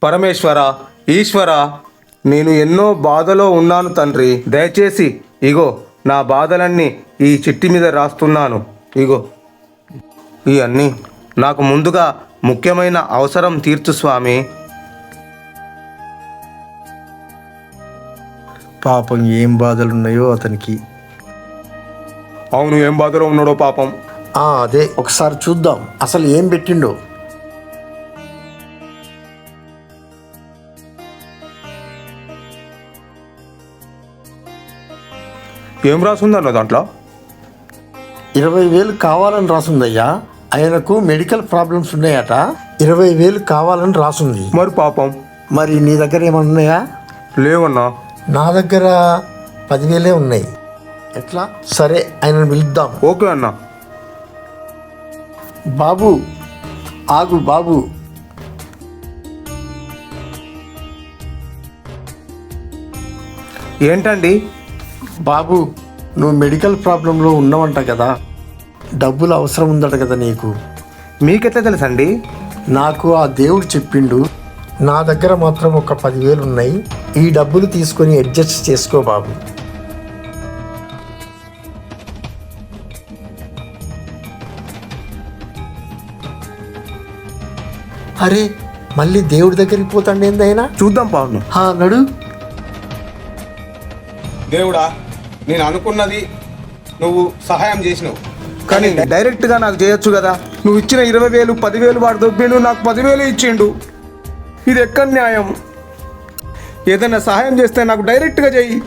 పరమేశ్వర, ఈశ్వర, నేను ఎన్నో బాధలో ఉన్నాను తండ్రి. దయచేసి ఇగో నా బాధలన్నీ ఈ చిట్టి మీద రాస్తున్నాను. ఇగో ఇవన్నీ నాకు ముందుగా ముఖ్యమైన అవసరం తీర్చు స్వామి. పాపం ఏం బాధలున్నాయో అతనికి. అవును, ఏం బాధలో ఉన్నాడో పాపం. అదే ఒకసారి చూద్దాం అసలు ఏం పెట్టిండో. ఏం రాసుందన్న దాంట్లో? 20,000 కావాలని రాసుందయ్యా. ఆయనకు మెడికల్ ప్రాబ్లమ్స్ ఉన్నాయట. 20,000 కావాలని రాసుంది. మరి పాపం. మరి నీ దగ్గర ఏమన్నా ఉన్నాయా? లేవన్నా. నా దగ్గర 10,000 ఉన్నాయి. ఎట్లా? సరే ఆయనను పిలుద్దాం. ఓకే అన్న. బాబు ఆగు బాబు. ఏంటండి? బాబు నువ్వు మెడికల్ ప్రాబ్లంలో ఉన్నావంట కదా, డబ్బులు అవసరం ఉందట కదా నీకు. మీకెట్లా తెలుసండి? నాకు ఆ దేవుడు చెప్పిండు. నా దగ్గర మాత్రం ఒక 10,000 ఉన్నాయి. ఈ డబ్బులు తీసుకొని అడ్జస్ట్ చేసుకో బాబు. అరే మళ్ళీ దేవుడి దగ్గరికి పోతాండి ఏందైనా. చూద్దాం పావును. నడు. దేవుడా, నేను అనుకున్నది నువ్వు సహాయం చేసినావు, కానీ డైరెక్ట్గా నాకు చేయొచ్చు కదా. నువ్వు ఇచ్చిన 20,000 10,000 వాడు దొబ్బిండు, నాకు 10,000 ఇచ్చిండు. ఇది ఎక్కడ న్యాయం? ఏదైనా సహాయం చేస్తే నాకు డైరెక్ట్గా చెయ్యి.